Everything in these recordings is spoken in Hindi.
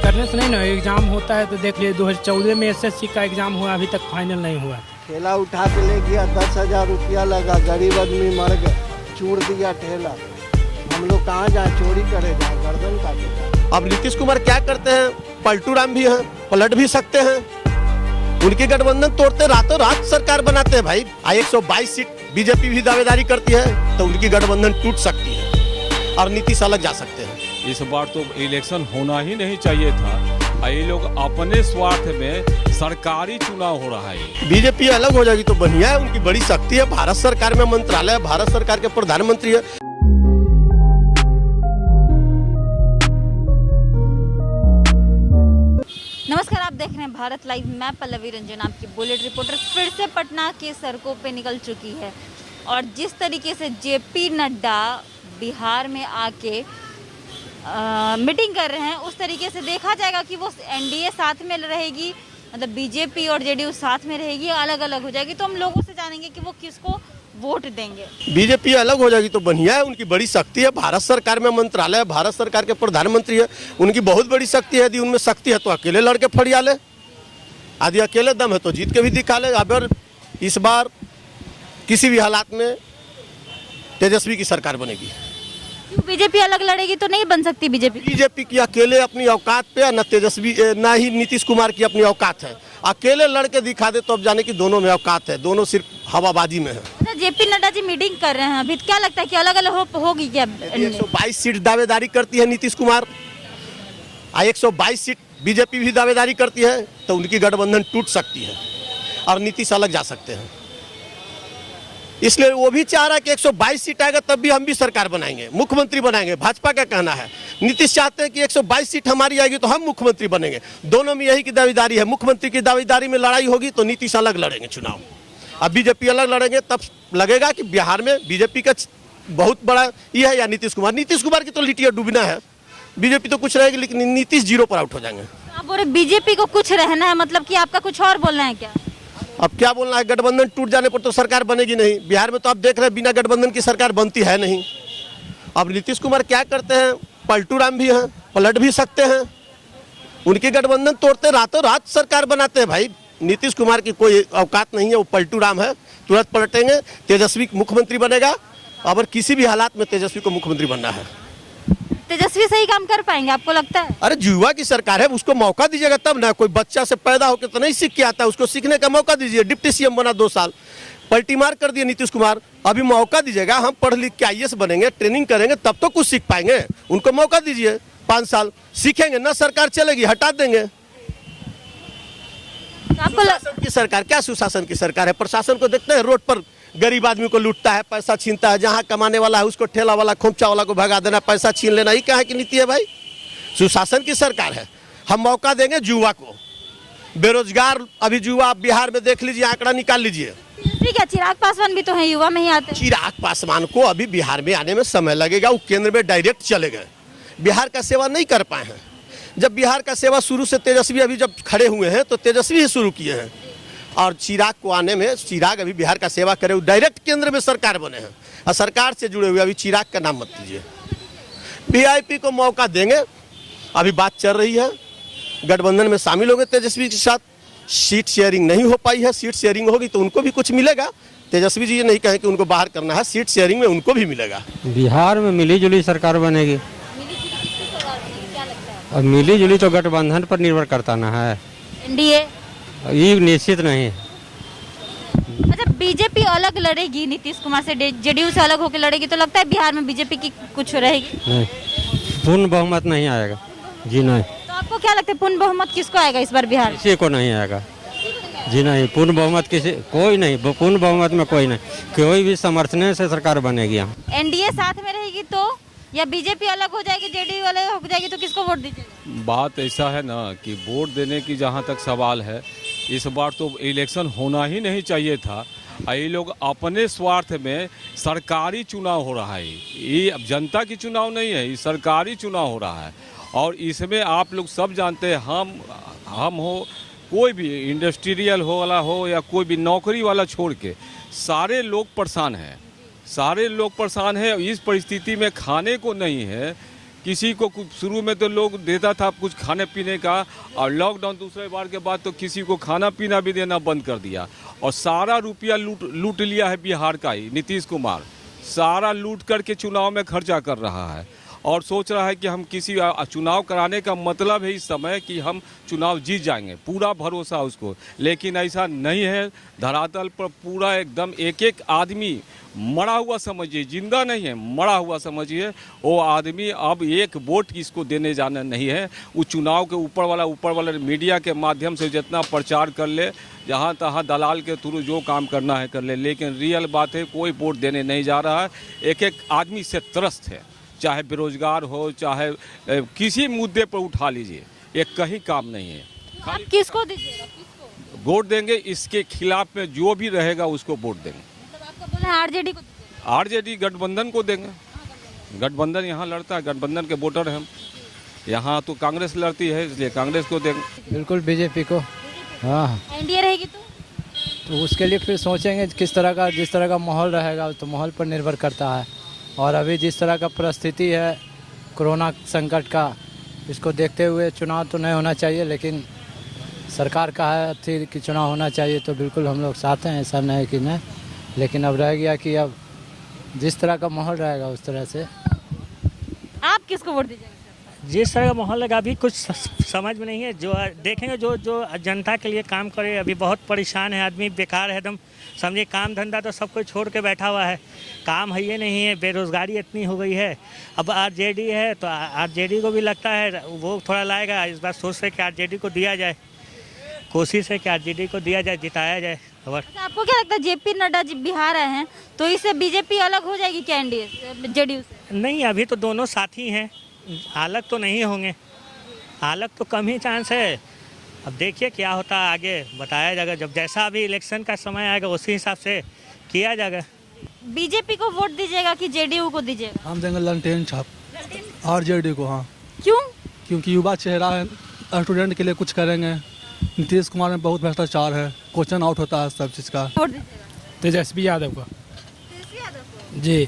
करने से नहीं ना, एग्जाम होता है तो देख लीजिए 2014 में एसएससी का एग्जाम हुआ, अभी तक फाइनल नहीं हुआ। ठेला उठा के ले गया, 10,000 रुपया लगा, गरीब आदमी मर गए, चूर दिया ठेला। हम लोग कहाँ जाए, चोरी करे जाए, गर्दन काटे। अब नीतीश कुमार क्या करते हैं, पलटू राम भी हैं, पलट भी सकते हैं। उनकी गठबंधन तोड़ते रातों रात सरकार बनाते हैं भाई। 122 सीट बीजेपी भी दावेदारी करती है तो उनकी गठबंधन टूट सकती है और नीतीश अलग जा सकते हैं। इस बार तो इलेक्शन होना ही नहीं चाहिए था। ये लोग अपने स्वार्थ में सरकारी चुनाव हो रहा है। बीजेपी अलग हो जाएगी तो बढ़िया है, उनकी बड़ी शक्ति है, भारत सरकार में मंत्रालय है, भारत सरकार के प्रधानमंत्री है। नमस्कार, आप देख रहे हैं भारत लाइव। मैं पल्लवी रंजन, आपकी बुलेट रिपोर्टर, फिर से पटना के सड़कों पे निकल चुकी है। और जिस तरीके से जेपी नड्डा बिहार में आके मीटिंग कर रहे हैं, उस तरीके से देखा जाएगा कि वो एनडीए साथ में रहेगी, मतलब बीजेपी और जेडीयू साथ में रहेगी, अलग अलग हो जाएगी। तो हम लोगों से जानेंगे कि वो किसको वोट देंगे। बीजेपी अलग हो जाएगी तो बढ़िया है, उनकी बड़ी शक्ति है, भारत सरकार में मंत्रालय है, भारत सरकार के प्रधानमंत्री है, उनकी बहुत बड़ी शक्ति है। यदि उनमें शक्ति है तो अकेले लड़के फरिया ले, यदि अकेले दम है तो जीत के भी दिखा ले। अगर इस बार किसी भी हालात में तेजस्वी की सरकार बनेगी। बीजेपी अलग लड़ेगी तो नहीं बन सकती बीजेपी। बीजेपी की अकेले अपनी औकात पे, न तेजस्वी न ही नीतीश कुमार की अपनी औकात है। अकेले लड़के दिखा दे तो अब जाने की दोनों में औकात है, दोनों सिर्फ हवाबाजी में है। अच्छा, जेपी नड्डा जी मीटिंग कर रहे हैं, अभी क्या लगता है कि अलग अलग होगी क्या? 122 सीट दावेदारी करती है नीतीश कुमार, 122 सीट बीजेपी भी दावेदारी करती है तो उनकी गठबंधन टूट सकती है और नीतीश अलग जा सकते हैं। इसलिए वो भी चाह रहा है कि 122 सीट आएगा तब भी हम भी सरकार बनाएंगे, मुख्यमंत्री बनाएंगे। भाजपा का कहना है, नीतीश चाहते हैं कि 122 सीट हमारी आएगी तो हम मुख्यमंत्री बनेंगे। दोनों में यही की दावेदारी है। मुख्यमंत्री की दावेदारी में लड़ाई होगी तो नीतीश अलग लड़ेंगे चुनाव, अब बीजेपी अलग लड़ेंगे। तब लगेगा कि बिहार में बीजेपी का बहुत बड़ा ये है या नीतीश कुमार की तो लिटिया डूबना है। बीजेपी तो कुछ रहेगी लेकिन नीतीश जीरो पर आउट हो जाएंगे। आप बोले बीजेपी को कुछ रहना है, मतलब कि आपका कुछ और बोलना है क्या? अब क्या बोलना है, गठबंधन टूट जाने पर तो सरकार बनेगी नहीं। बिहार में तो आप देख रहे हैं बिना गठबंधन की सरकार बनती है नहीं। अब नीतीश कुमार क्या करते हैं, पलटू राम भी हैं, पलट भी सकते हैं। उनकी गठबंधन तोड़ते रातों रात सरकार बनाते हैं भाई। नीतीश कुमार की कोई औकात नहीं है, वो पलटू राम है, तुरंत पलटेंगे। तेजस्वी मुख्यमंत्री बनेगा, अगर किसी भी हालात में तेजस्वी को मुख्यमंत्री बनना है। तेजस्वी सही काम कर पाएंगे आपको लगता है? अरे युवा की सरकार है, उसको मौका दीजिएगा तब ना। कोई बच्चा से पैदा होकर तो नहीं सीख के आता है, उसको सीखने का मौका दीजिए। डिप्टी सीएम बना 2 साल, पलटी मार कर दिए नीतीश कुमार। अभी मौका दीजिएगा, हम पढ़ लिख के IAS बनेंगे, ट्रेनिंग करेंगे, तब तो कुछ सीख पाएंगे। उनको मौका दीजिए, 5 साल सीखेंगे ना, सरकार चलेगी, हटा देंगे। सुशासन की सरकार क्या सुशासन की सरकार है? प्रशासन को देखते हैं, रोड पर गरीब आदमी को लूटता है, पैसा छीनता है। जहाँ कमाने वाला है उसको ठेला वाला, खोमचा वाला को भगा देना, पैसा छीन लेना, ही कहाँ की नीति है भाई? सुशासन की सरकार है। हम मौका देंगे युवा को, बेरोजगार अभी युवा बिहार में देख लीजिए, आंकड़ा निकाल लीजिए। ठीक है, चिराग पासवान भी तो है, युवा में ही आते हैं। चिराग पासवान को अभी बिहार में आने में समय लगेगा, वो केंद्र में डायरेक्ट चले गए, बिहार का सेवा नहीं कर पाए हैं। जब बिहार का सेवा शुरू से तेजस्वी अभी जब खड़े हुए हैं तो तेजस्वी ही शुरू किए हैं। और चिराग को आने में, चिराग अभी बिहार का सेवा करे, डायरेक्ट केंद्र में सरकार बने हैं और सरकार से जुड़े हुए। अभी चिराग का नाम मत लीजिए। VIP को मौका देंगे, अभी बात चल रही है, गठबंधन में शामिल होंगे तेजस्वी के साथ। सीट शेयरिंग नहीं हो पाई है, सीट शेयरिंग होगी तो उनको भी कुछ मिलेगा। तेजस्वी जी ये नहीं कहें कि उनको बाहर करना है, सीट शेयरिंग में उनको भी मिलेगा। बिहार में मिली जुली सरकार बनेगी, और मिली जुली तो गठबंधन पर निर्भर करता ना है, एनडीए ये निश्चित नहीं है। अच्छा, बीजेपी अलग लड़ेगी नीतीश कुमार से, जेडीयू से अलग होकर लड़ेगी, तो लगता है बिहार में बीजेपी की कुछ रहेगी? नहीं, पूर्ण बहुमत नहीं आएगा जी, नहीं। तो आपको क्या लगता है पूर्ण बहुमत किसको आएगा इस बार बिहार? किसी को नहीं आएगा जी, नहीं। पूर्ण बहुमत किसी कोई नहीं, पूर्ण बहुमत में कोई नहीं, कोई भी समर्थन से सरकार बनेगी। यहाँ एनडीए साथ में रहेगी तो, या बीजेपी अलग हो जाएगी, जेडीयू अलग हो जाएगी, तो किसको वोट दीजिएगा? बात ऐसा है ना कि वोट देने की जहाँ तक सवाल है, इस बार तो इलेक्शन होना ही नहीं चाहिए था। ये लोग अपने स्वार्थ में सरकारी चुनाव हो रहा है, ये अब जनता की चुनाव नहीं है, ये सरकारी चुनाव हो रहा है। और इसमें आप लोग सब जानते हैं, हम हो, कोई भी इंडस्ट्रियल हो वाला हो या कोई भी नौकरी वाला छोड़ के सारे लोग परेशान हैं। इस परिस्थिति में खाने को नहीं है किसी को शुरू में तो लोग देता था कुछ खाने पीने का, और लॉकडाउन दूसरे बार के बाद तो किसी को खाना पीना भी देना बंद कर दिया, और सारा रुपया लूट लिया है बिहार का ही नीतीश कुमार। सारा लूट करके चुनाव में खर्चा कर रहा है और सोच रहा है कि हम किसी चुनाव कराने का मतलब है इस समय कि हम चुनाव जीत जाएंगे, पूरा भरोसा उसको। लेकिन ऐसा नहीं है, धरातल पर पूरा एकदम एक एक आदमी मरा हुआ समझिए, जिंदा नहीं है, मरा हुआ समझिए। वो आदमी अब एक वोट किसको देने जाना नहीं है। वो चुनाव के ऊपर वाला मीडिया के माध्यम से जितना प्रचार कर ले, जहाँ तहाँ दलाल के थ्रू जो काम करना है कर ले, लेकिन रियल बात है कोई वोट देने नहीं जा रहा है। एक एक आदमी से त्रस्त है, चाहे बेरोजगार हो, चाहे किसी मुद्दे पर उठा लीजिए, ये कहीं काम नहीं है। आप किसको दीजिएगा, किसको वोट देंगे, इसके खिलाफ में जो भी रहेगा उसको वोट देंगे। मतलब आपका बोलना है आरजेडी को दीजिएगा? आरजेडी गठबंधन को देंगे। गठबंधन यहाँ लड़ता है, गठबंधन के वोटर हैं हम। यहाँ तो कांग्रेस लड़ती है, इसलिए कांग्रेस को देंगे। बिल्कुल बीजेपी को। हाँ, एनडीए रहेगी तो उसके लिए फिर सोचेंगे जिस तरह का माहौल रहेगा, तो माहौल पर निर्भर करता है। और अभी जिस तरह का परिस्थिति है कोरोना संकट का, इसको देखते हुए चुनाव तो नहीं होना चाहिए, लेकिन सरकार का है थी कि चुनाव होना चाहिए, तो बिल्कुल हम लोग साथ हैं, ऐसा नहीं कि नहीं। लेकिन अब रह गया कि अब जिस तरह का माहौल रहेगा उस तरह से। आप किसको वोट दीजिएगा? जिस तरह का माहौल लगा अभी कुछ समझ में नहीं है। जो देखेंगे जो जनता के लिए काम करे। अभी बहुत परेशान है आदमी, बेकार है एकदम, समझिए काम धंधा तो सब कुछ छोड़ के बैठा हुआ है, काम है ये नहीं है, बेरोज़गारी इतनी हो गई है। अब आरजेडी है तो आरजेडी को भी लगता है वो थोड़ा लाएगा, इस बार सोच रहे कि आरजेडी को दिया जाए, कोशिश है कि आरजेडी को दिया जाए, जिताया जाए। अच्छा, आपको क्या लगता है जेपी नड्डा जी बिहार आए हैं तो इससे बीजेपी अलग हो जाएगी क्या एनडीए से, जेडीयू से? नहीं, अभी तो दोनों साथी हैं, अलग तो नहीं होंगे, अलग तो कम ही चांस है। अब देखिए क्या होता है, आगे बताया जाएगा। जब जैसा अभी इलेक्शन का समय आएगा उसी हिसाब से किया जाएगा। बीजेपी को वोट दीजिएगा कि जेडीयू को दीजिएगा? हम देंगे लंटेन छाप आरजेडी को। हाँ, क्यों? क्योंकि युवा चेहरा है, स्टूडेंट के लिए कुछ करेंगे। नीतीश कुमार में बहुत भ्रष्टाचार है, क्वेश्चन आउट होता है सब चीज़ का। वोट दीजिएगा तेजस्वी यादव को। तेजस्वी यादव को? जी।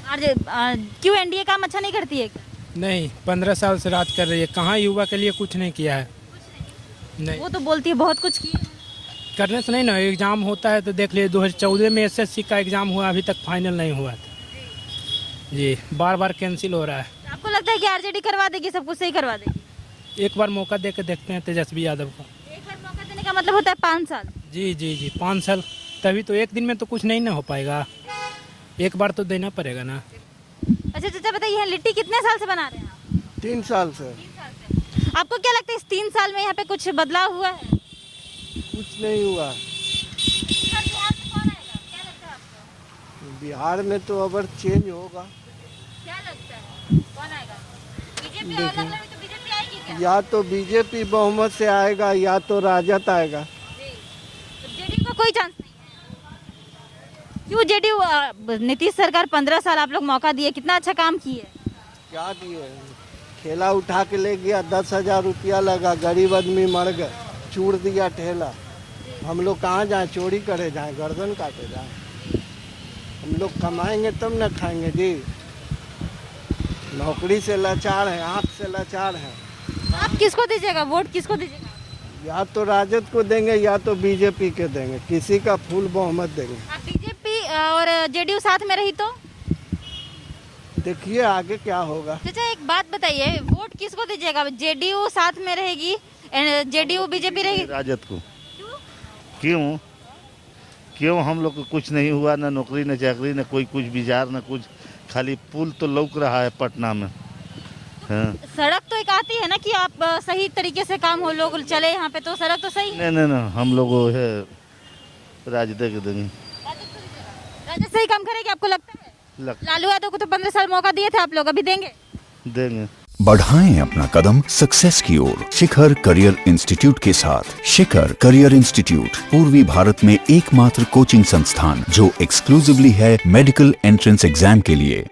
क्यों एनडीए काम अच्छा नहीं करती है क्या? नहीं, 15 साल से राज कर रही है, कहाँ युवा के लिए कुछ नहीं किया है। नहीं, वो तो बोलती है बहुत कुछ किया। करने से नहीं ना, एग्ज़ाम होता है तो देख लिए 2014 में एसएससी का एग्ज़ाम हुआ, अभी तक फाइनल नहीं हुआ था जी, बार बार कैंसिल हो रहा है। आपको लगता है कि आरजेडी करवा देगी, सब कुछ सही करवा देगी? एक बार मौका दे के देखते हैं तेजस्वी यादव को। एक बार मौका देने का मतलब होता है 5 साल? जी जी जी, 5 साल, तभी तो एक दिन में तो कुछ नहीं ना हो पाएगा, एक बार तो देना पड़ेगा ना। अच्छा चाचा बताइए, यहाँ लिट्टी कितने साल से बना रहे हैं आप? 3 साल से। आपको क्या लगता है इस 3 साल में यहाँ पे कुछ बदलाव हुआ है? कुछ नहीं हुआ। बिहार में कौन आएगा, क्या लगता है आपको? बिहार में तो अगर चेंज होगा। क्या लगता है कौन आएगा? बीजेपी अलग लड़ी तो बीजेपी आएगी क्या? या तो बीजेपी बहुमत से आएगा या तो राजद आएगा। तो जेडीयू का कोई चांस नहीं है? क्यों जेडीयू? नीतीश सरकार 15 साल आप लोग मौका दिए, कितना अच्छा काम किए। क्या दिए? ठेला उठा के ले गया, 10,000 रुपया लगा, गरीब आदमी मर गए, चूड़ दिया ठेला। हम लोग कहाँ जाएं, चोरी करे जाएं, गर्दन काटे जाएं? हम लोग कमाएंगे तब न खाएंगे जी। नौकरी से लाचार है, आँख से लाचार है। आप किसको दीजिएगा वोट, किसको दीजिएगा? या तो राजद को देंगे या तो बीजेपी के देंगे, किसी का फुल बहुमत देंगे। आप बीजेपी और जेडीयू साथ में रही तो देखिए आगे क्या होगा। चाचा एक बात बताइए, वोट किसको दीजिएगा? जेडीयू साथ में रहेगी, जेडीयू बीजेपी रहेगी? राजद को। क्यों हम लोग को कुछ नहीं हुआ, ना नौकरी ना चाकरी ना कोई कुछ विचार ना कुछ, खाली पुल तो लौक रहा है पटना में। हाँ। सड़क तो एक आती है ना कि आप सही तरीके से काम हो, लोग चले यहाँ पे, तो सड़क तो सही है। नहीं हम लोग है राजद के देंगे। राजद सही काम करेगी आपको लगता है? लालू यादव को तो 15 साल मौका दिए थे आप लोग, अभी देंगे? बढ़ाएं अपना कदम सक्सेस की ओर शिखर करियर इंस्टीट्यूट के साथ। शिखर करियर इंस्टीट्यूट पूर्वी भारत में एकमात्र कोचिंग संस्थान जो एक्सक्लूसिवली है मेडिकल एंट्रेंस एग्जाम के लिए।